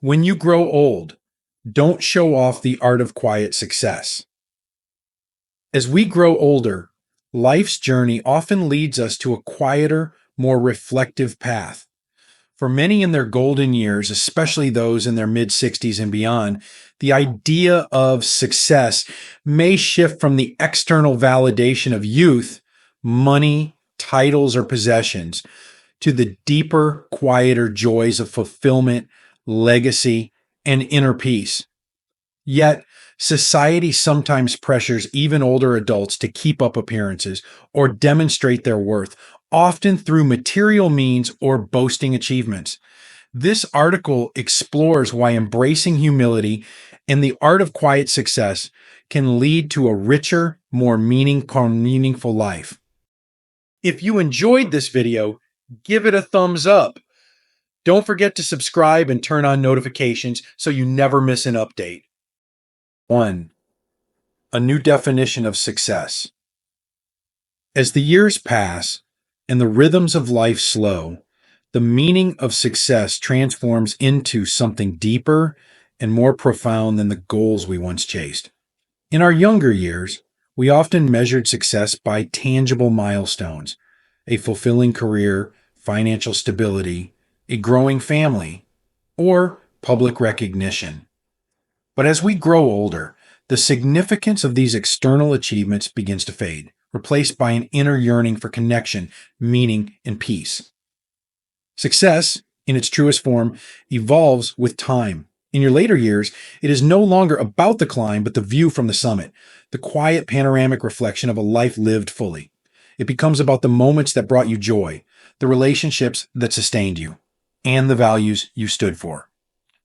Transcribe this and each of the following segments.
When you grow old, don't show off the art of quiet success. As we grow older, life's journey often leads us to a quieter, more reflective path. For many in their golden years, especially those in their mid 60s and beyond, the idea of success may shift from the external validation of youth, money, titles, or possessions, to the deeper, quieter joys of fulfillment, legacy, and inner peace. Yet, society sometimes pressures even older adults to keep up appearances or demonstrate their worth, often through material means or boasting achievements. This article explores why embracing humility and the art of quiet success can lead to a richer, more meaningful life. If you enjoyed this video, give it a thumbs up. Don't forget to subscribe and turn on notifications so you never miss an update. 1. A new definition of success. As the years pass and the rhythms of life slow, the meaning of success transforms into something deeper and more profound than the goals we once chased. In our younger years, we often measured success by tangible milestones, a fulfilling career, financial stability, a growing family, or public recognition. But as we grow older, the significance of these external achievements begins to fade, replaced by an inner yearning for connection, meaning, and peace. Success, in its truest form, evolves with time. In your later years, it is no longer about the climb, but the view from the summit, the quiet panoramic reflection of a life lived fully. It becomes about the moments that brought you joy, the relationships that sustained you, and the values you stood for.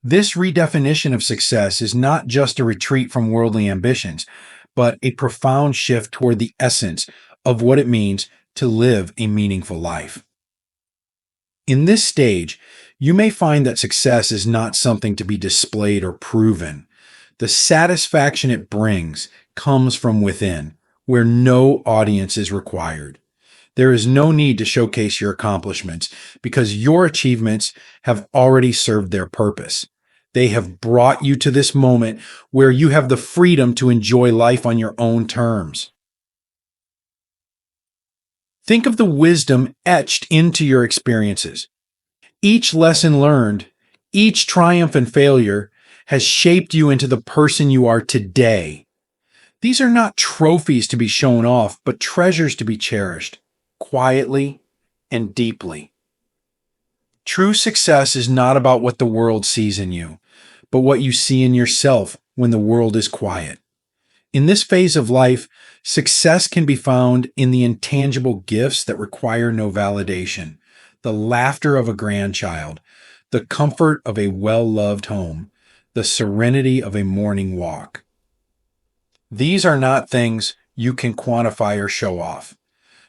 This redefinition of success is not just a retreat from worldly ambitions, but a profound shift toward the essence of what it means to live a meaningful life. In this stage, you may find that success is not something to be displayed or proven. The satisfaction it brings comes from within, where no audience is required. There is no need to showcase your accomplishments because your achievements have already served their purpose. They have brought you to this moment where you have the freedom to enjoy life on your own terms. Think of the wisdom etched into your experiences. Each lesson learned, each triumph and failure has shaped you into the person you are today. These are not trophies to be shown off, but treasures to be cherished, quietly and deeply. True success is not about what the world sees in you, but what you see in yourself when the world is quiet. In this phase of life, success can be found in the intangible gifts that require no validation, the laughter of a grandchild, the comfort of a well-loved home, the serenity of a morning walk. These are not things you can quantify or show off,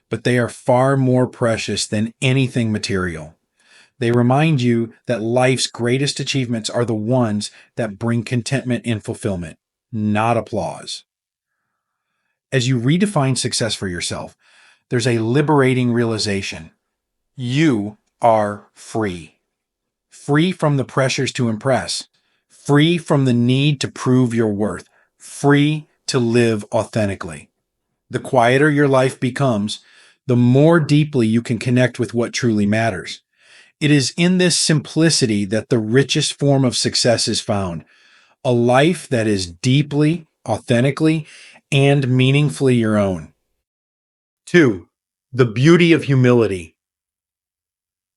but they are far more precious than anything material. They remind you that life's greatest achievements are the ones that bring contentment and fulfillment, not applause. As you redefine success for yourself, there's a liberating realization. You are free. Free from the pressures to impress. Free from the need to prove your worth. Free to live authentically. The quieter your life becomes, the more deeply you can connect with what truly matters. It is in this simplicity that the richest form of success is found. A life that is deeply, authentically, and meaningfully your own. 2. The beauty of humility.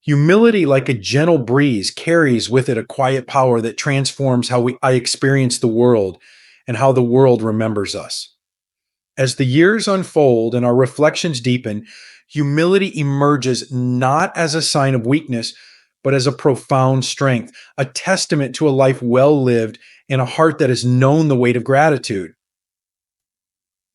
Humility, like a gentle breeze, carries with it a quiet power that transforms how I experience the world and how the world remembers us. As the years unfold and our reflections deepen, humility emerges not as a sign of weakness, but as a profound strength, a testament to a life well lived and a heart that has known the weight of gratitude.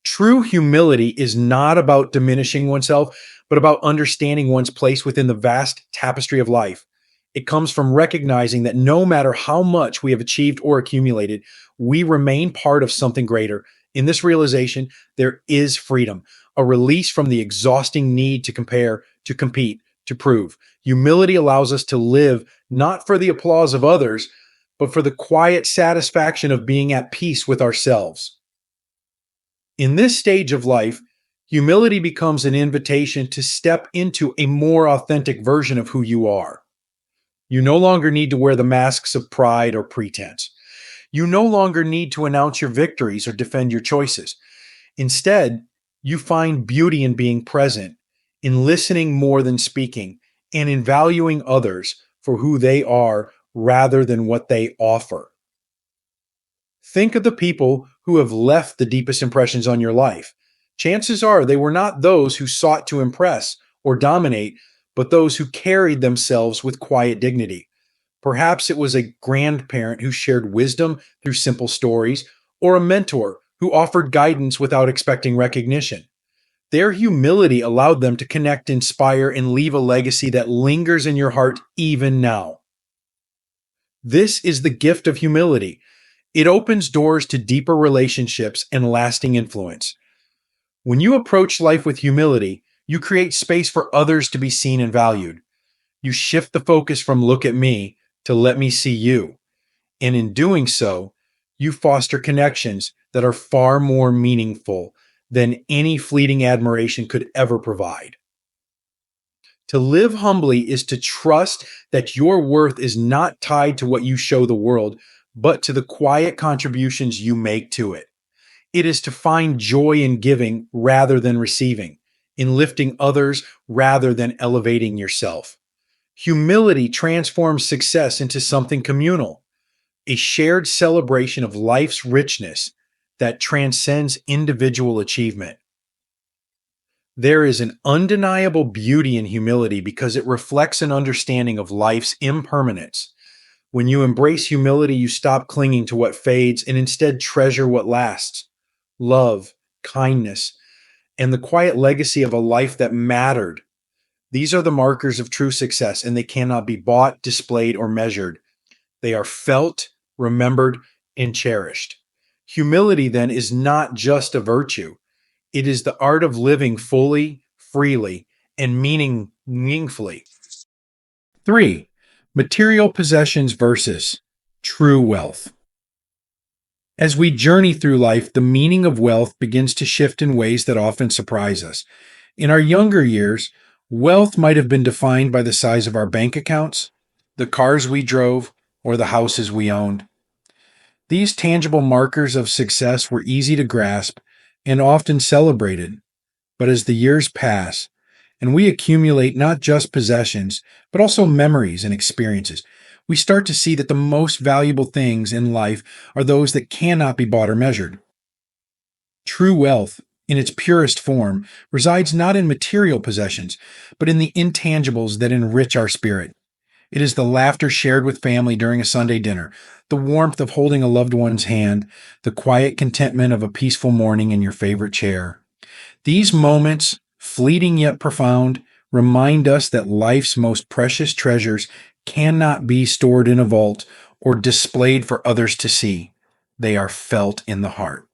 True humility is not about diminishing oneself, but about understanding one's place within the vast tapestry of life. It comes from recognizing that no matter how much we have achieved or accumulated, we remain part of something greater. In this realization, there is freedom, a release from the exhausting need to compare, to compete, to prove. Humility allows us to live not for the applause of others, but for the quiet satisfaction of being at peace with ourselves. In this stage of life, humility becomes an invitation to step into a more authentic version of who you are. You no longer need to wear the masks of pride or pretense. You no longer need to announce your victories or defend your choices. Instead, you find beauty in being present, in listening more than speaking, and in valuing others for who they are rather than what they offer. Think of the people who have left the deepest impressions on your life. Chances are they were not those who sought to impress or dominate, but those who carried themselves with quiet dignity. Perhaps it was a grandparent who shared wisdom through simple stories, or a mentor who offered guidance without expecting recognition. Their humility allowed them to connect, inspire, and leave a legacy that lingers in your heart even now. This is the gift of humility. It opens doors to deeper relationships and lasting influence. When you approach life with humility, you create space for others to be seen and valued. You shift the focus from "look at me" to "let me see you." And in doing so, you foster connections that are far more meaningful than any fleeting admiration could ever provide. To live humbly is to trust that your worth is not tied to what you show the world, but to the quiet contributions you make to it. It is to find joy in giving rather than receiving, in lifting others rather than elevating yourself. Humility transforms success into something communal, a shared celebration of life's richness that transcends individual achievement. There is an undeniable beauty in humility because it reflects an understanding of life's impermanence. When you embrace humility, you stop clinging to what fades and instead treasure what lasts: love, kindness, and the quiet legacy of a life that mattered. These are the markers of true success, and they cannot be bought, displayed, or measured. They are felt, remembered, and cherished. Humility, then, is not just a virtue. It is the art of living fully, freely, and meaningfully. 3. Material possessions versus true wealth. As we journey through life, the meaning of wealth begins to shift in ways that often surprise us. In our younger years, wealth might have been defined by the size of our bank accounts, the cars we drove, or the houses we owned. These tangible markers of success were easy to grasp and often celebrated. But as the years pass, and we accumulate not just possessions, but also memories and experiences, we start to see that the most valuable things in life are those that cannot be bought or measured. True wealth, in its purest form, resides not in material possessions, but in the intangibles that enrich our spirit. It is the laughter shared with family during a Sunday dinner, the warmth of holding a loved one's hand, the quiet contentment of a peaceful morning in your favorite chair. These moments, fleeting yet profound, remind us that life's most precious treasures cannot be stored in a vault or displayed for others to see. They are felt in the heart.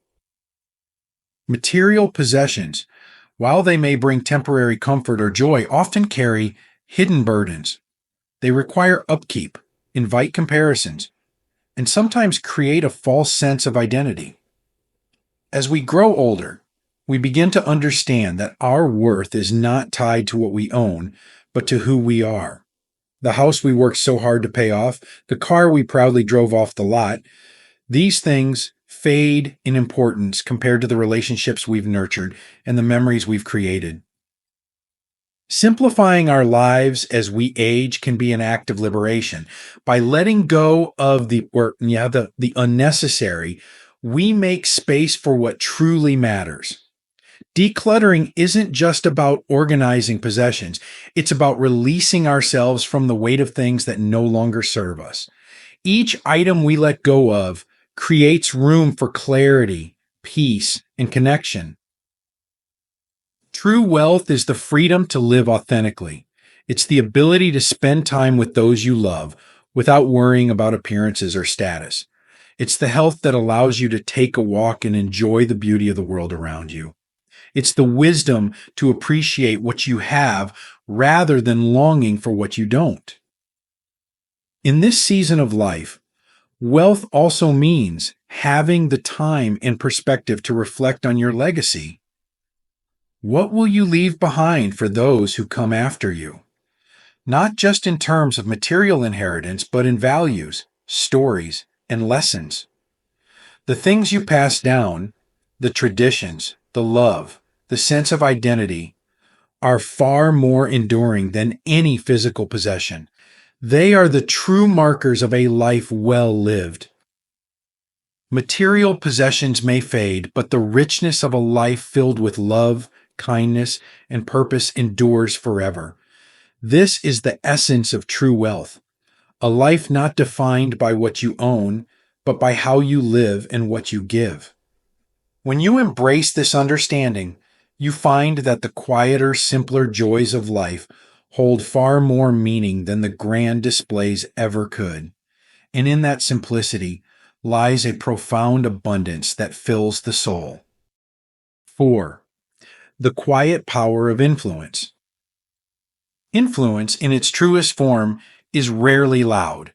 Material possessions, while they may bring temporary comfort or joy, often carry hidden burdens. They require upkeep, invite comparisons, and sometimes create a false sense of identity. As we grow older, we begin to understand that our worth is not tied to what we own, but to who we are. The house we worked so hard to pay off, the car we proudly drove off the lot, these things fade in importance compared to the relationships we've nurtured and the memories we've created. Simplifying our lives as we age can be an act of liberation. By letting go of the unnecessary, we make space for what truly matters. Decluttering isn't just about organizing possessions. It's about releasing ourselves from the weight of things that no longer serve us. Each item we let go of creates room for clarity, peace, and connection. True wealth is the freedom to live authentically. It's the ability to spend time with those you love without worrying about appearances or status. It's the health that allows you to take a walk and enjoy the beauty of the world around you. It's the wisdom to appreciate what you have rather than longing for what you don't. In this season of life, Wealth also means having the time and perspective to reflect on your legacy. What will you leave behind for those who come after you? Not just in terms of material inheritance, but in values, stories, and lessons. The things you pass down, the traditions, the love, the sense of identity, are far more enduring than any physical possession. They are the true markers of a life well lived. Material possessions may fade, but the richness of a life filled with love, kindness, and purpose endures forever. This is the essence of true wealth, a life not defined by what you own, but by how you live and what you give. When you embrace this understanding, you find that the quieter, simpler joys of life hold far more meaning than the grand displays ever could. And in that simplicity lies a profound abundance that fills the soul. 4. The quiet power of influence. Influence, in its truest form, is rarely loud.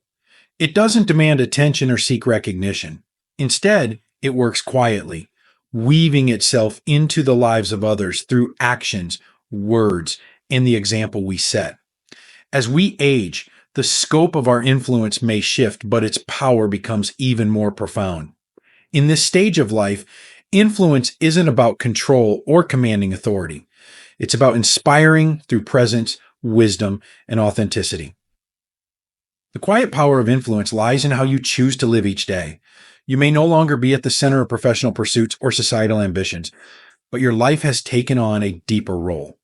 It doesn't demand attention or seek recognition. Instead, it works quietly, weaving itself into the lives of others through actions, words, and the example we set. As we age, the scope of our influence may shift, but its power becomes even more profound. In this stage of life, influence isn't about control or commanding authority. It's about inspiring through presence, wisdom, and authenticity. The quiet power of influence lies in how you choose to live each day. You may no longer be at the center of professional pursuits or societal ambitions, but your life has taken on a deeper role.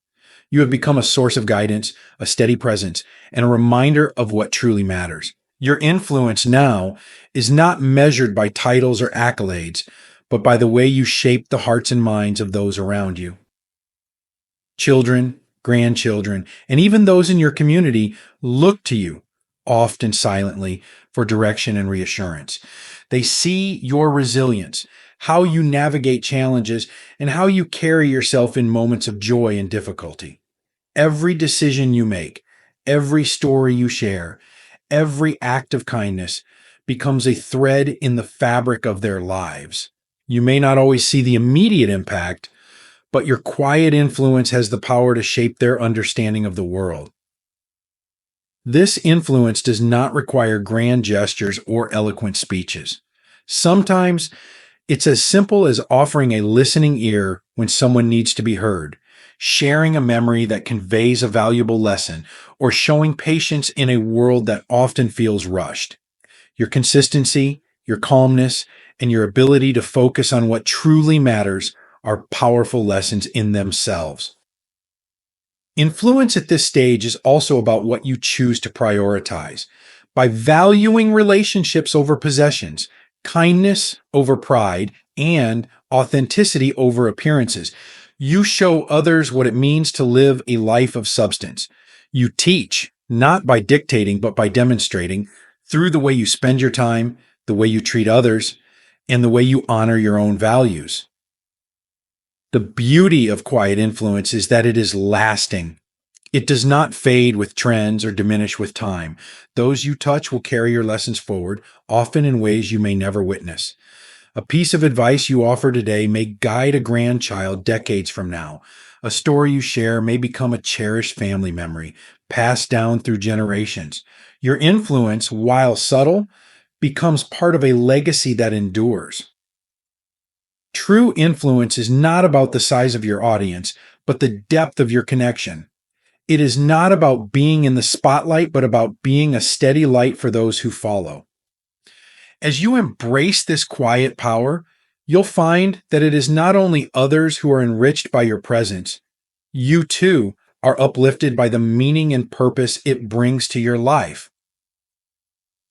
You have become a source of guidance, a steady presence, and a reminder of what truly matters. Your influence now is not measured by titles or accolades, but by the way you shape the hearts and minds of those around you. Children, grandchildren, and even those in your community look to you, often silently, for direction and reassurance. They see your resilience, how you navigate challenges, and how you carry yourself in moments of joy and difficulty. Every decision you make, every story you share, every act of kindness becomes a thread in the fabric of their lives. You may not always see the immediate impact, but your quiet influence has the power to shape their understanding of the world. This influence does not require grand gestures or eloquent speeches. Sometimes it's as simple as offering a listening ear when someone needs to be heard, sharing a memory that conveys a valuable lesson, or showing patience in a world that often feels rushed. Your consistency, your calmness, and your ability to focus on what truly matters are powerful lessons in themselves. Influence at this stage is also about what you choose to prioritize. By valuing relationships over possessions, kindness over pride, and authenticity over appearances, you show others what it means to live a life of substance. You teach, not by dictating, but by demonstrating through the way you spend your time, the way you treat others, and the way you honor your own values. The beauty of quiet influence is that it is lasting. It does not fade with trends or diminish with time. Those you touch will carry your lessons forward, often in ways you may never witness. A piece of advice you offer today may guide a grandchild decades from now. A story you share may become a cherished family memory, passed down through generations. Your influence, while subtle, becomes part of a legacy that endures. True influence is not about the size of your audience, but the depth of your connection. It is not about being in the spotlight, but about being a steady light for those who follow. As you embrace this quiet power, you'll find that it is not only others who are enriched by your presence, you too are uplifted by the meaning and purpose it brings to your life.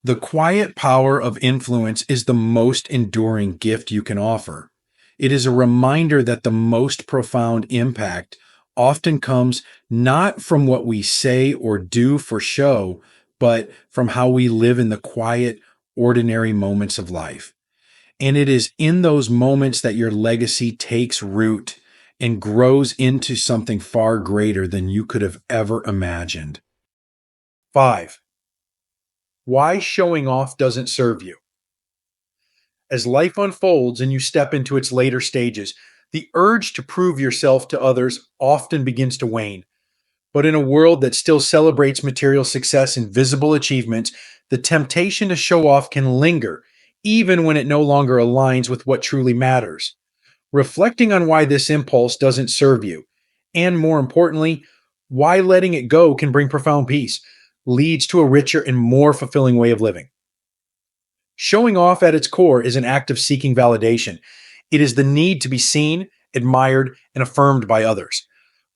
The quiet power of influence is the most enduring gift you can offer. It is a reminder that the most profound impact often comes not from what we say or do for show, but from how we live in the quiet, ordinary moments of life. And it is in those moments that your legacy takes root and grows into something far greater than you could have ever imagined. 5. Why showing off doesn't serve you. As life unfolds and you step into its later stages, the urge to prove yourself to others often begins to wane. But in a world that still celebrates material success and visible achievements, the temptation to show off can linger, even when it no longer aligns with what truly matters. Reflecting on why this impulse doesn't serve you, and more importantly, why letting it go can bring profound peace, leads to a richer and more fulfilling way of living. Showing off at its core is an act of seeking validation. It is the need to be seen, admired, and affirmed by others.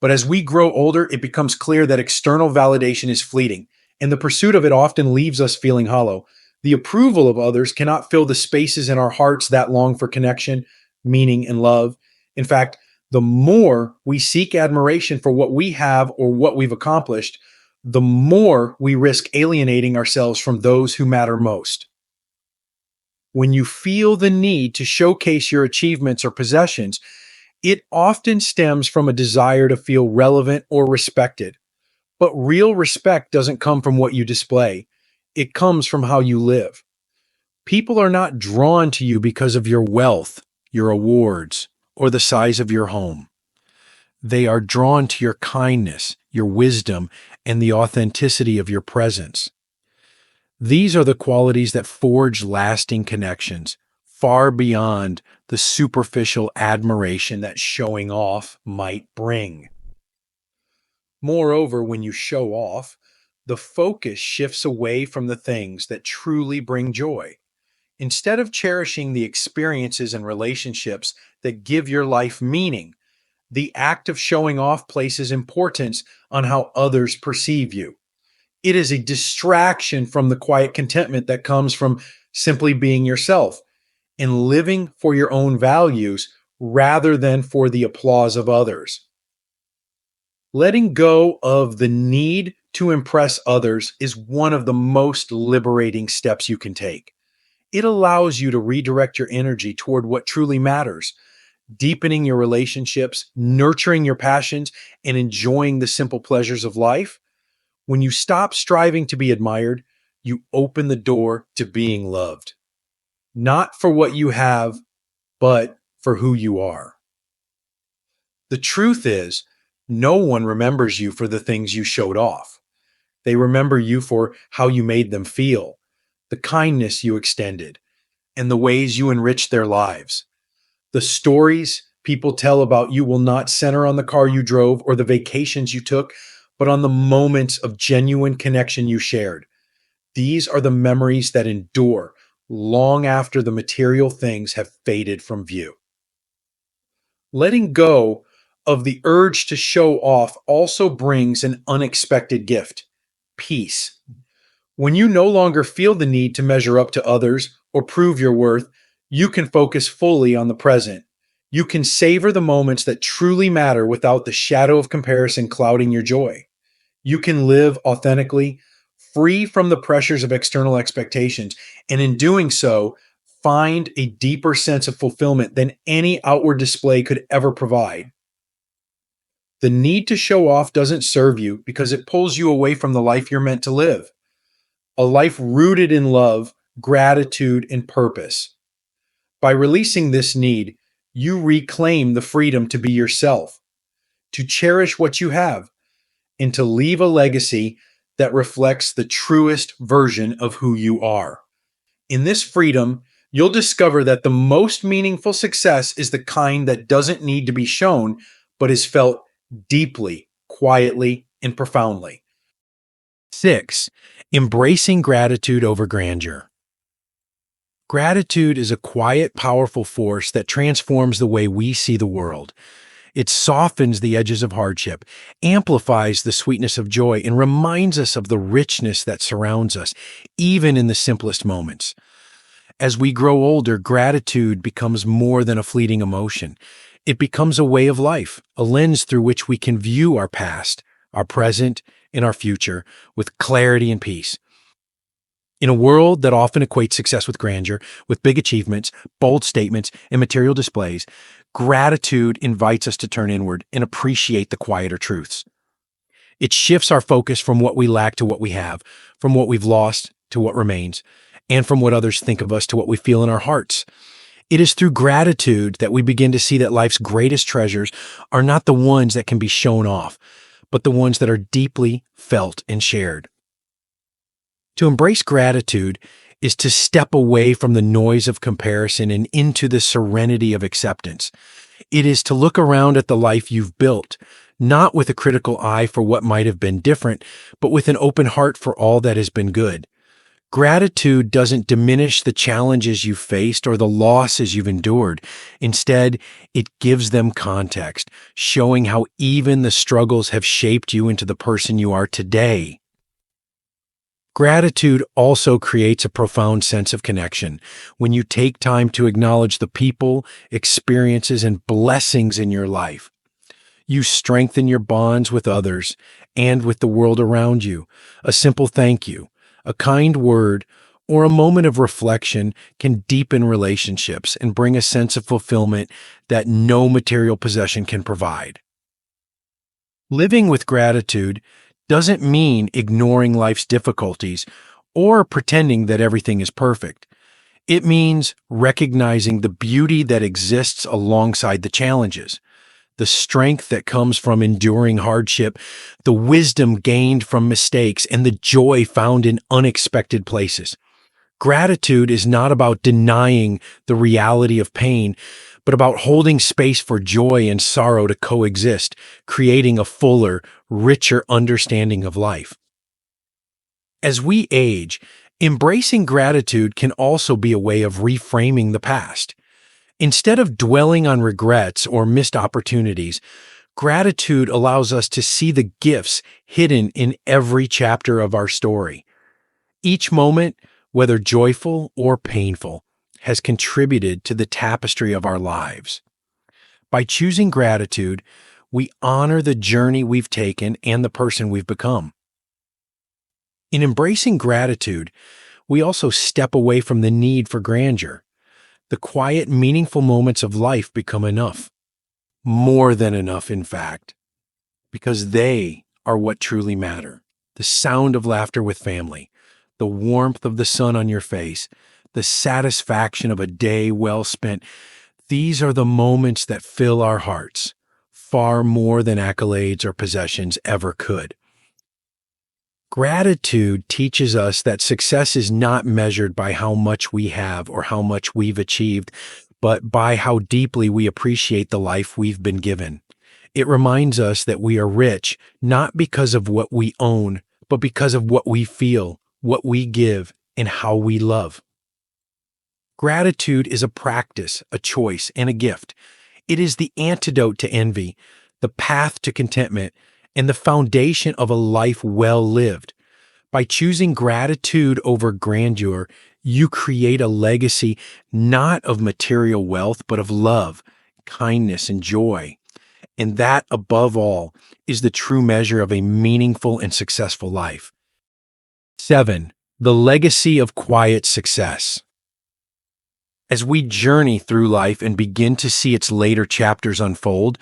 But as we grow older, it becomes clear that external validation is fleeting, and the pursuit of it often leaves us feeling hollow. The approval of others cannot fill the spaces in our hearts that long for connection, meaning, and love. In fact, the more we seek admiration for what we have or what we've accomplished, the more we risk alienating ourselves from those who matter most. When you feel the need to showcase your achievements or possessions, it often stems from a desire to feel relevant or respected. But real respect doesn't come from what you display, it comes from how you live. People are not drawn to you because of your wealth, your awards, or the size of your home. They are drawn to your kindness, your wisdom, and the authenticity of your presence. These are the qualities that forge lasting connections, far beyond the superficial admiration that showing off might bring. Moreover, when you show off, the focus shifts away from the things that truly bring joy. Instead of cherishing the experiences and relationships that give your life meaning, the act of showing off places importance on how others perceive you. It is a distraction from the quiet contentment that comes from simply being yourself and living for your own values rather than for the applause of others. Letting go of the need to impress others is one of the most liberating steps you can take. It allows you to redirect your energy toward what truly matters, deepening your relationships, nurturing your passions, and enjoying the simple pleasures of life. When you stop striving to be admired, you open the door to being loved. Not for what you have, but for who you are. The truth is, no one remembers you for the things you showed off. They remember you for how you made them feel, the kindness you extended, and the ways you enriched their lives. The stories people tell about you will not center on the car you drove or the vacations you took, but on the moments of genuine connection you shared. These are the memories that endure long after the material things have faded from view. Letting go of the urge to show off also brings an unexpected gift: peace. When you no longer feel the need to measure up to others or prove your worth, you can focus fully on the present. You can savor the moments that truly matter without the shadow of comparison clouding your joy. You can live authentically, free from the pressures of external expectations, and in doing so, find a deeper sense of fulfillment than any outward display could ever provide. The need to show off doesn't serve you because it pulls you away from the life you're meant to live, a life rooted in love, gratitude, and purpose. By releasing this need, you reclaim the freedom to be yourself, to cherish what you have, and to leave a legacy that reflects the truest version of who you are. In this freedom, you'll discover that the most meaningful success is the kind that doesn't need to be shown, but is felt deeply, quietly, and profoundly. 6. Embracing gratitude over grandeur. Gratitude is a quiet, powerful force that transforms the way we see the world. It softens the edges of hardship, amplifies the sweetness of joy, and reminds us of the richness that surrounds us, even in the simplest moments. As we grow older, gratitude becomes more than a fleeting emotion. It becomes a way of life, a lens through which we can view our past, our present, and our future with clarity and peace. In a world that often equates success with grandeur, with big achievements, bold statements, and material displays, gratitude invites us to turn inward and appreciate the quieter truths. It shifts our focus from what we lack to what we have, from what we've lost to what remains, and from what others think of us to what we feel in our hearts. It is through gratitude that we begin to see that life's greatest treasures are not the ones that can be shown off, but the ones that are deeply felt and shared. To embrace gratitude is to step away from the noise of comparison and into the serenity of acceptance. It is to look around at the life you've built, not with a critical eye for what might have been different, but with an open heart for all that has been good. Gratitude doesn't diminish the challenges you've faced or the losses you've endured. Instead, it gives them context, showing how even the struggles have shaped you into the person you are today. Gratitude also creates a profound sense of connection. When you take time to acknowledge the people, experiences, and blessings in your life, you strengthen your bonds with others and with the world around you. A simple thank you, a kind word, or a moment of reflection can deepen relationships and bring a sense of fulfillment that no material possession can provide. Living with gratitude doesn't mean ignoring life's difficulties or pretending that everything is perfect. It means recognizing the beauty that exists alongside the challenges, the strength that comes from enduring hardship, the wisdom gained from mistakes, and the joy found in unexpected places. Gratitude is not about denying the reality of pain, but about holding space for joy and sorrow to coexist, creating a fuller, richer understanding of life. As we age, embracing gratitude can also be a way of reframing the past. Instead of dwelling on regrets or missed opportunities, gratitude allows us to see the gifts hidden in every chapter of our story. Each moment, whether joyful or painful, has contributed to the tapestry of our lives. By choosing gratitude, we honor the journey we've taken and the person we've become. In embracing gratitude, we also step away from the need for grandeur. The quiet, meaningful moments of life become enough. More than enough, in fact, because they are what truly matter. The sound of laughter with family, the warmth of the sun on your face, the satisfaction of a day well spent. These are the moments that fill our hearts, far more than accolades or possessions ever could. Gratitude teaches us that success is not measured by how much we have or how much we've achieved, but by how deeply we appreciate the life we've been given. It reminds us that we are rich not because of what we own, but because of what we feel, what we give, and how we love. Gratitude is a practice, a choice, and a gift. It is the antidote to envy, the path to contentment, and the foundation of a life well lived. By choosing gratitude over grandeur, you create a legacy not of material wealth, but of love, kindness, and joy. And that, above all, is the true measure of a meaningful and successful life. 7. The legacy of quiet success. As we journey through life and begin to see its later chapters unfold,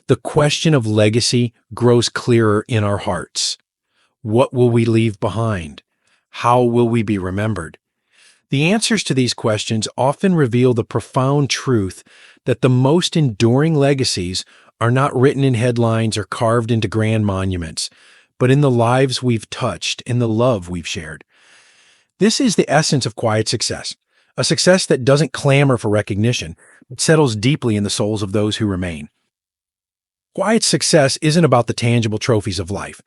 the question of legacy grows clearer in our hearts. What will we leave behind? How will we be remembered? The answers to these questions often reveal the profound truth that the most enduring legacies are not written in headlines or carved into grand monuments, but in the lives we've touched and the love we've shared. This is the essence of quiet success. A success that doesn't clamor for recognition, but settles deeply in the souls of those who remain. Quiet success isn't about the tangible trophies of life.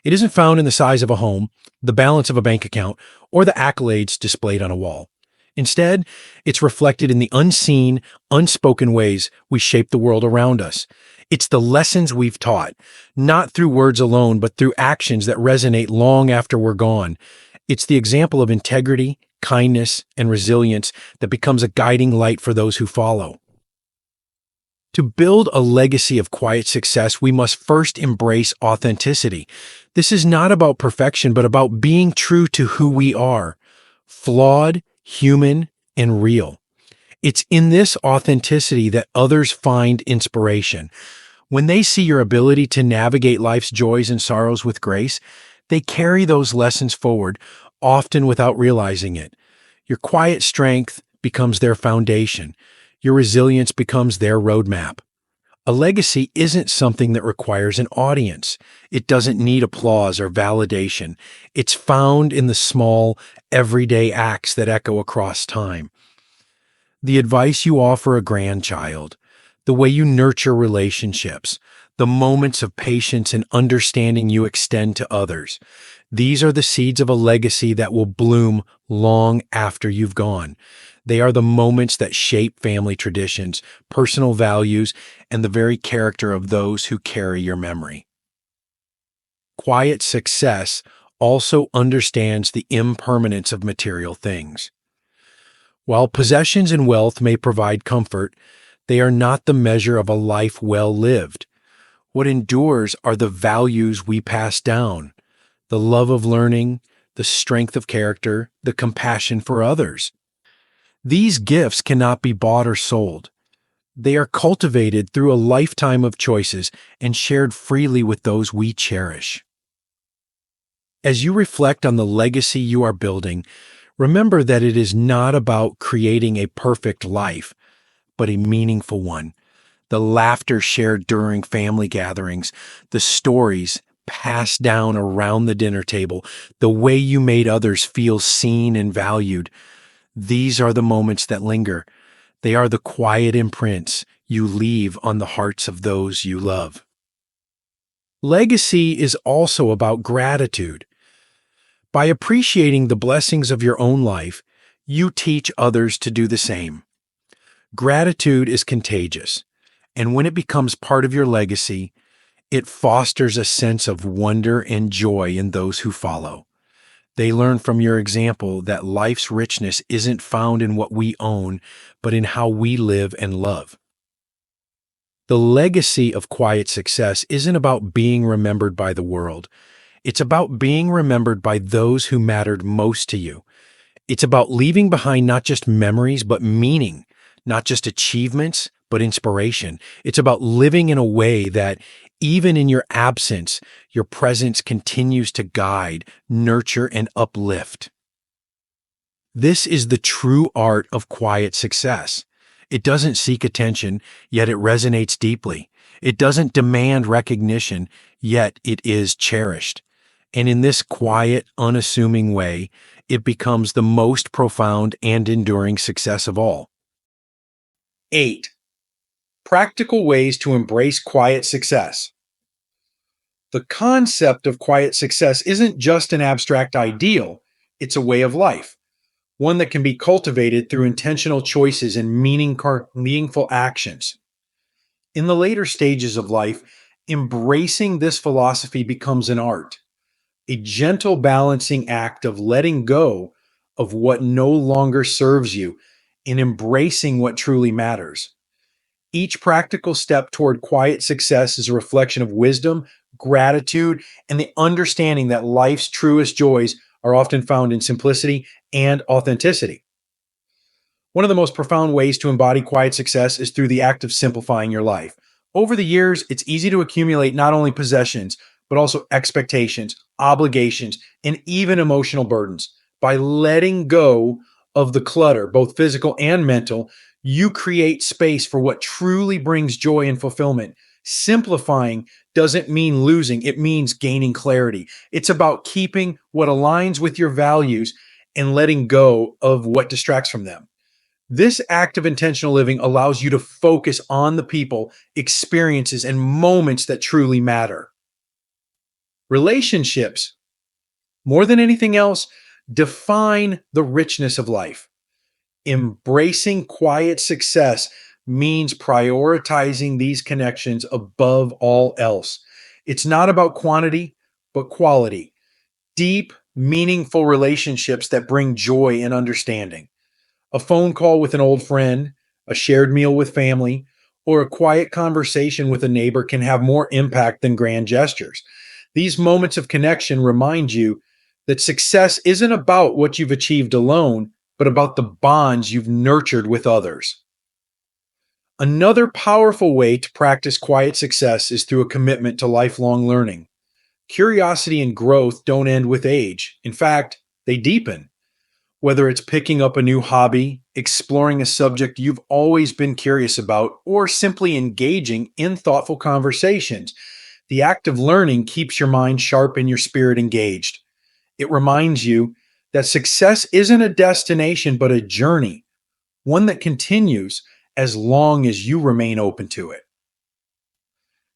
It isn't found in the size of a home, the balance of a bank account, or the accolades displayed on a wall. Instead, it's reflected in the unseen, unspoken ways we shape the world around us. It's the lessons we've taught, not through words alone, but through actions that resonate long after we're gone. It's the example of integrity, kindness, and resilience that becomes a guiding light for those who follow. To build a legacy of quiet success, we must first embrace authenticity. This is not about perfection, but about being true to who we are, flawed, human, and real. It's in this authenticity that others find inspiration. When they see your ability to navigate life's joys and sorrows with grace, they carry those lessons forward, often without realizing it. Your quiet strength becomes their foundation. Your resilience becomes their roadmap. A legacy isn't something that requires an audience. It doesn't need applause or validation. It's found in the small, everyday acts that echo across time. The advice you offer a grandchild, the way you nurture relationships, the moments of patience and understanding you extend to others. These are the seeds of a legacy that will bloom long after you've gone. They are the moments that shape family traditions, personal values, and the very character of those who carry your memory. Quiet success also understands the impermanence of material things. While possessions and wealth may provide comfort, they are not the measure of a life well lived. What endures are the values we pass down, the love of learning, the strength of character, the compassion for others. These gifts cannot be bought or sold. They are cultivated through a lifetime of choices and shared freely with those we cherish. As you reflect on the legacy you are building, remember that it is not about creating a perfect life, but a meaningful one. The laughter shared during family gatherings, the stories passed down around the dinner table, the way you made others feel seen and valued. These are the moments that linger. They are the quiet imprints you leave on the hearts of those you love. Legacy is also about gratitude. By appreciating the blessings of your own life, you teach others to do the same. Gratitude is contagious, and when it becomes part of your legacy, it fosters a sense of wonder and joy in those who follow. They learn from your example that life's richness isn't found in what we own, but in how we live and love. The legacy of quiet success isn't about being remembered by the world. It's about being remembered by those who mattered most to you. It's about leaving behind not just memories, but meaning, not just achievements, but inspiration. It's about living in a way that, even in your absence, your presence continues to guide, nurture, and uplift. This is the true art of quiet success. It doesn't seek attention, yet it resonates deeply. It doesn't demand recognition, yet it is cherished. And in this quiet, unassuming way, it becomes the most profound and enduring success of all. 8. Practical ways to embrace quiet success. The concept of quiet success isn't just an abstract ideal, it's a way of life, one that can be cultivated through intentional choices and meaningful actions. In the later stages of life, embracing this philosophy becomes an art, a gentle balancing act of letting go of what no longer serves you and embracing what truly matters. Each practical step toward quiet success is a reflection of wisdom, gratitude, and the understanding that life's truest joys are often found in simplicity and authenticity. One of the most profound ways to embody quiet success is through the act of simplifying your life. Over the years, it's easy to accumulate not only possessions, but also expectations, obligations, and even emotional burdens. By letting go of the clutter, both physical and mental, you create space for what truly brings joy and fulfillment. Simplifying doesn't mean losing, it means gaining clarity. It's about keeping what aligns with your values and letting go of what distracts from them. This act of intentional living allows you to focus on the people, experiences, and moments that truly matter. Relationships, more than anything else, define the richness of life. Embracing quiet success means prioritizing these connections above all else. It's not about quantity, but quality. Deep, meaningful relationships that bring joy and understanding. A phone call with an old friend, a shared meal with family, or a quiet conversation with a neighbor can have more impact than grand gestures. These moments of connection remind you that success isn't about what you've achieved alone, but about the bonds you've nurtured with others. Another powerful way to practice quiet success is through a commitment to lifelong learning. Curiosity and growth don't end with age. In fact, they deepen. Whether it's picking up a new hobby, exploring a subject you've always been curious about, or simply engaging in thoughtful conversations, the act of learning keeps your mind sharp and your spirit engaged. It reminds you that success isn't a destination, but a journey, one that continues as long as you remain open to it.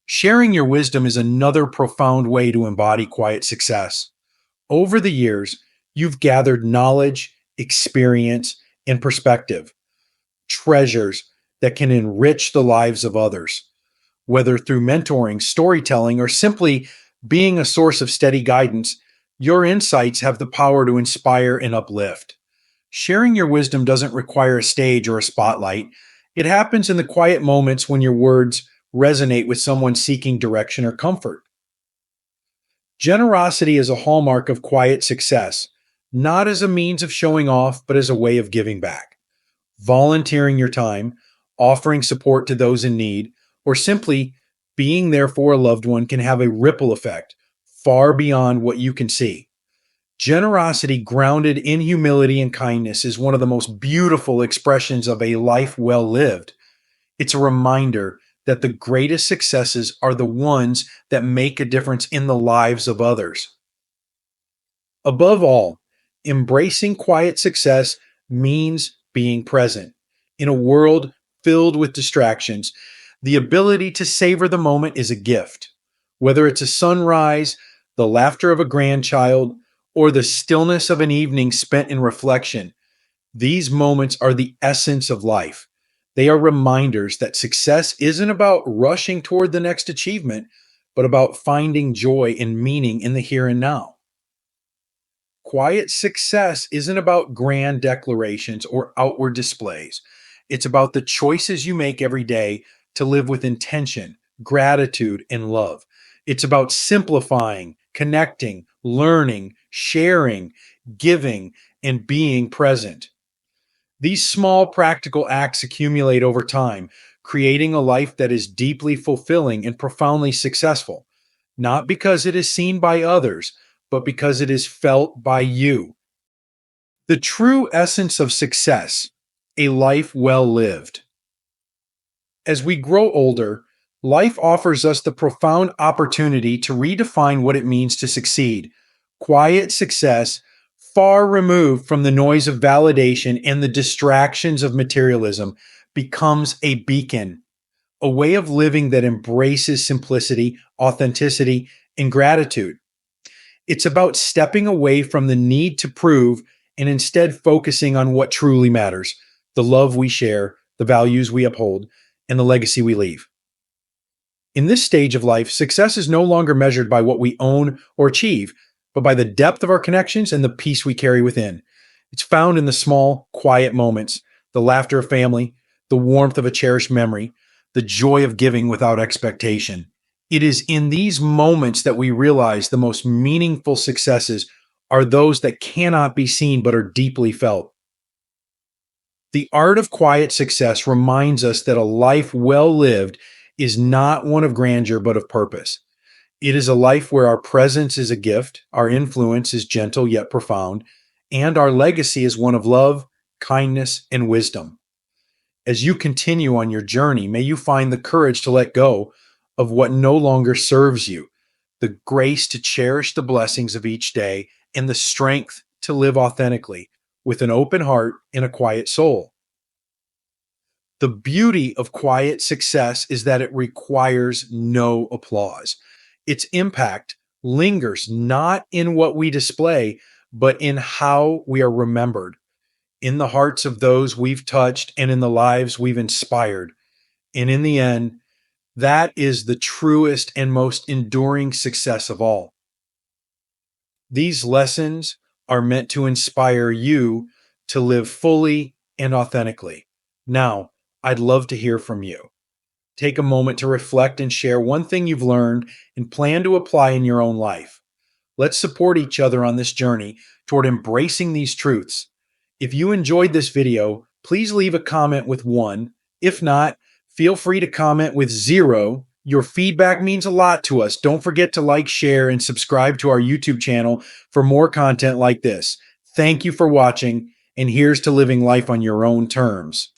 Sharing your wisdom is another profound way to embody quiet success. Over the years, you've gathered knowledge, experience, and perspective, treasures that can enrich the lives of others. Whether through mentoring, storytelling, or simply being a source of steady guidance, your insights have the power to inspire and uplift. Sharing your wisdom doesn't require a stage or a spotlight. It happens in the quiet moments when your words resonate with someone seeking direction or comfort. Generosity is a hallmark of quiet success, not as a means of showing off, but as a way of giving back. Volunteering your time, offering support to those in need, or simply being there for a loved one can have a ripple effect far beyond what you can see. Generosity grounded in humility and kindness is one of the most beautiful expressions of a life well lived. It's a reminder that the greatest successes are the ones that make a difference in the lives of others. Above all, embracing quiet success means being present. In a world filled with distractions, the ability to savor the moment is a gift. Whether it's a sunrise, the laughter of a grandchild, or the stillness of an evening spent in reflection, these moments are the essence of life. They are reminders that success isn't about rushing toward the next achievement, but about finding joy and meaning in the here and now. Quiet success isn't about grand declarations or outward displays. It's about the choices you make every day to live with intention, gratitude, and love. It's about simplifying, connecting, learning, sharing, giving, and being present. These small practical acts accumulate over time, creating a life that is deeply fulfilling and profoundly successful, not because it is seen by others, but because it is felt by you. The true essence of success, a life well lived. As we grow older, life offers us the profound opportunity to redefine what it means to succeed. Quiet success, far removed from the noise of validation and the distractions of materialism, becomes a beacon, a way of living that embraces simplicity, authenticity, and gratitude. It's about stepping away from the need to prove and instead focusing on what truly matters: the love we share, the values we uphold, and the legacy we leave. In this stage of life, success is no longer measured by what we own or achieve, but by the depth of our connections and the peace we carry within. It's found in the small, quiet moments: the laughter of family, the warmth of a cherished memory, the joy of giving without expectation. It is in these moments that we realize the most meaningful successes are those that cannot be seen but are deeply felt. The art of quiet success reminds us that a life well lived is not one of grandeur but of purpose. It is a life where our presence is a gift, our influence is gentle yet profound, and our legacy is one of love, kindness, and wisdom. As you continue on your journey, may you find the courage to let go of what no longer serves you, the grace to cherish the blessings of each day, and the strength to live authentically with an open heart and a quiet soul. The beauty of quiet success is that it requires no applause. Its impact lingers not in what we display, but in how we are remembered, in the hearts of those we've touched, and in the lives we've inspired. And in the end, that is the truest and most enduring success of all. These lessons are meant to inspire you to live fully and authentically. Now, I'd love to hear from you. Take a moment to reflect and share one thing you've learned and plan to apply in your own life. Let's support each other on this journey toward embracing these truths. If you enjoyed this video, please leave a comment with 1. If not, feel free to comment with 0. Your feedback means a lot to us. Don't forget to like, share, and subscribe to our YouTube channel for more content like this. Thank you for watching, and here's to living life on your own terms.